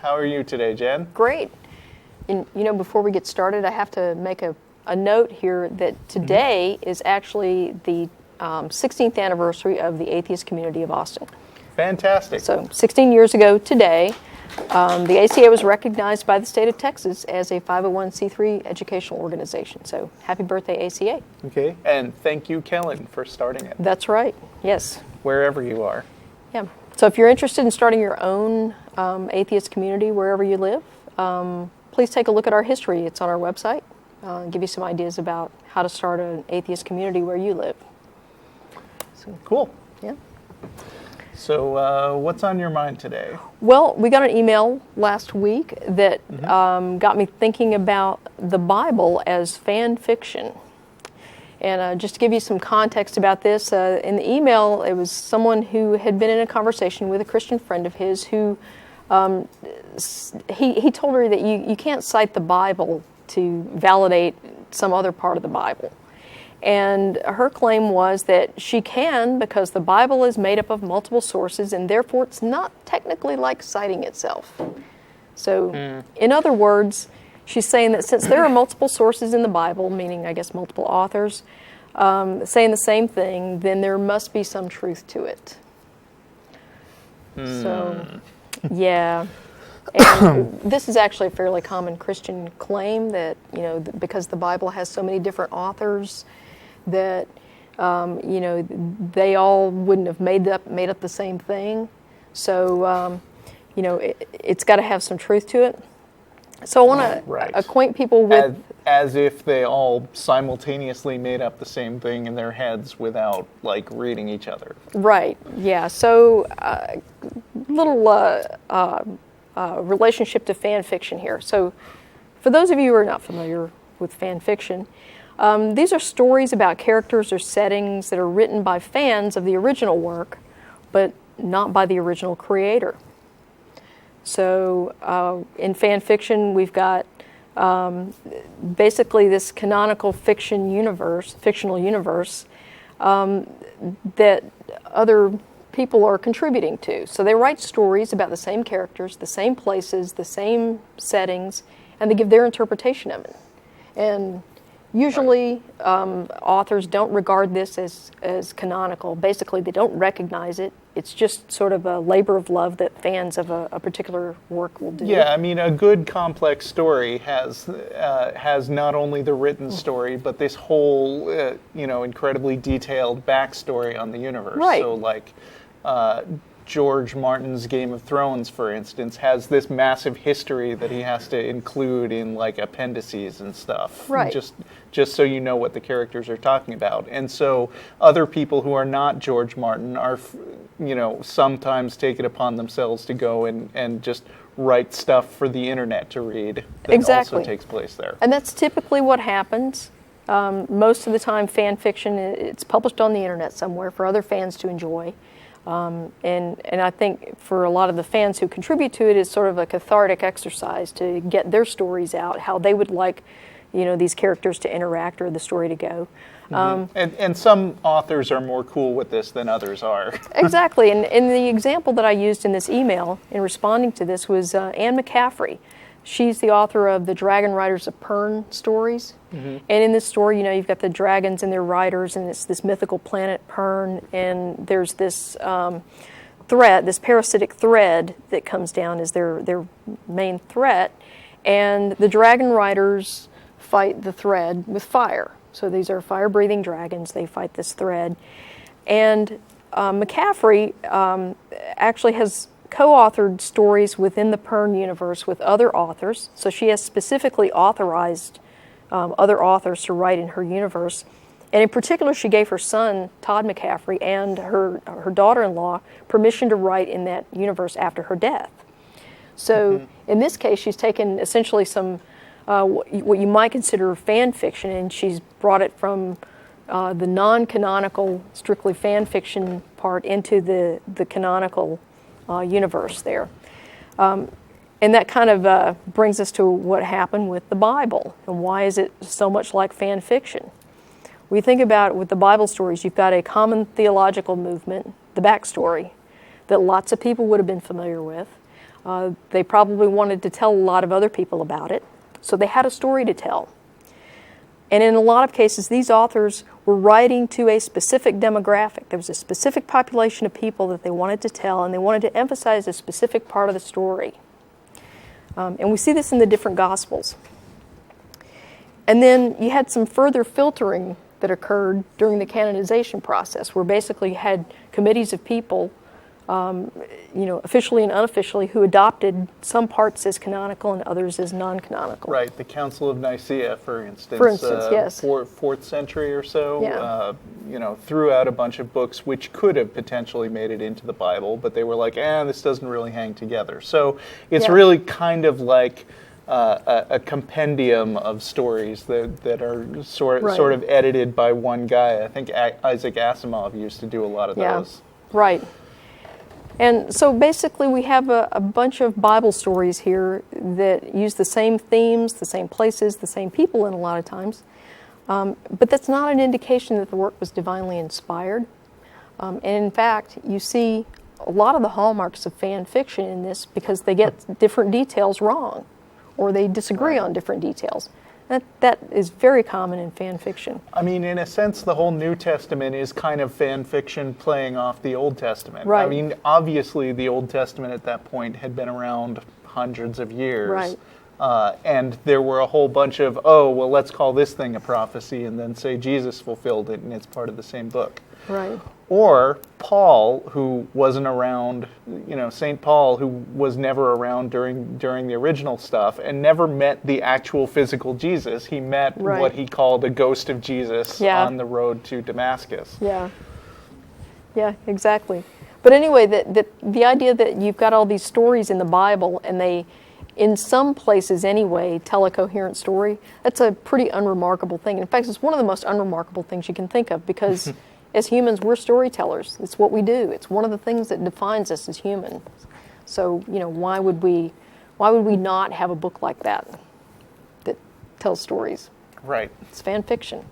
How are you today, Jen? Great. And, before we get started, I have to make a note here that today is actually the 16th anniversary of the Atheist Community of Austin. Fantastic. So 16 years ago today, the ACA was recognized by the state of Texas as a 501c3 educational organization. So happy birthday, ACA. Okay, and thank you, Kellen, for starting it. That's right, yes. Wherever you are. Yeah. So if you're interested in starting your own atheist community wherever you live, please take a look at our history. It's on our website. Give you some ideas about how to start an atheist community where you live. So, cool. Yeah. So what's on your mind today? Well, we got an email last week that got me thinking about the Bible as fan fiction. And just to give you some context about this, in the email, it was someone who had been in a conversation with a Christian friend of his who, he told her that you can't cite the Bible to validate some other part of the Bible. And her claim was that she can because the Bible is made up of multiple sources and therefore it's not technically like citing itself. So, in other words, she's saying that since there are multiple sources in the Bible, meaning I guess multiple authors, saying the same thing, then there must be some truth to it. So, yeah. And this is actually a fairly common Christian claim that, because the Bible has so many different authors, that, they all wouldn't have made up the same thing. So, it's got to have some truth to it. So I want to acquaint people with... As if they all simultaneously made up the same thing in their heads without, reading each other. Right, yeah. So, little relationship to fan fiction here. So, for those of you who are not familiar with fan fiction, these are stories about characters or settings that are written by fans of the original work, but not by the original creator. So in fan fiction, we've got basically this canonical fictional universe that other people are contributing to. So they write stories about the same characters, the same places, the same settings, and they give their interpretation of it. And usually authors don't regard this as canonical. Basically, they don't recognize it. It's just sort of a labor of love that fans of a particular work will do. Yeah, I mean, a good complex story has not only the written story, but this whole, incredibly detailed backstory on the universe. Right. So, George Martin's Game of Thrones, for instance, has this massive history that he has to include in appendices and stuff. Right. Just so you know what the characters are talking about. And so other people who are not George Martin are, sometimes take it upon themselves to go and just write stuff for the internet to read that exactly. also takes place there. And that's typically what happens. Most of the time, fan fiction, it's published on the internet somewhere for other fans to enjoy. And I think for a lot of the fans who contribute to it, it's sort of a cathartic exercise to get their stories out, how they would like, these characters to interact or the story to go. And some authors are more cool with this than others are. Exactly. And the example that I used in this email in responding to this was Anne McCaffrey. She's the author of the Dragon Riders of Pern stories. And in this story, you've got the dragons and their riders, and it's this mythical planet Pern, and there's this threat, this parasitic thread that comes down as their main threat, and the dragon riders fight the thread with fire. So these are fire-breathing dragons. They fight this thread. And McCaffrey actually has co-authored stories within the Pern universe with other authors. So she has specifically authorized other authors to write in her universe. And in particular, she gave her son, Todd McCaffrey, and her daughter-in-law permission to write in that universe after her death. So in this case, she's taken essentially some what you might consider fan fiction, and she's brought it from the non-canonical, strictly fan fiction part into the canonical universe there. And that kind of brings us to what happened with the Bible, and why is it so much like fan fiction? We think about with the Bible stories, you've got a common theological movement, the backstory, that lots of people would have been familiar with. They probably wanted to tell a lot of other people about it, so they had a story to tell. And in a lot of cases, these authors were writing to a specific demographic. There was a specific population of people that they wanted to tell, and they wanted to emphasize a specific part of the story. And we see this in the different Gospels. And then you had some further filtering that occurred during the canonization process, where basically you had committees of people, officially and unofficially, who adopted some parts as canonical and others as non-canonical. Right, the Council of Nicaea, for instance. Yes. Fourth century or so, Yeah. threw out a bunch of books which could have potentially made it into the Bible, but they were like, this doesn't really hang together. So it's really kind of like a compendium of stories that are sort of edited by one guy. I think Isaac Asimov used to do a lot of those. Right. And so basically we have a bunch of Bible stories here that use the same themes, the same places, the same people in a lot of times. But that's not an indication that the work was divinely inspired. And in fact, you see a lot of the hallmarks of fan fiction in this because they get different details wrong, or they disagree on different details. That is very common in fan fiction. I mean, in a sense, the whole New Testament is kind of fan fiction playing off the Old Testament. Right. I mean, obviously, the Old Testament at that point had been around hundreds of years. Right. And there were a whole bunch of, let's call this thing a prophecy and then say Jesus fulfilled it and it's part of the same book. Right. Or Paul, who wasn't around, St. Paul, who was never around during the original stuff and never met the actual physical Jesus. He met what he called a ghost of Jesus on the road to Damascus. Yeah. Yeah, exactly. But anyway, the idea that you've got all these stories in the Bible and they, in some places anyway, tell a coherent story, that's a pretty unremarkable thing. In fact, it's one of the most unremarkable things you can think of because as humans, we're storytellers. It's what we do. It's one of the things that defines us as humans. So, why would we not have a book like that tells stories? Right. It's fan fiction.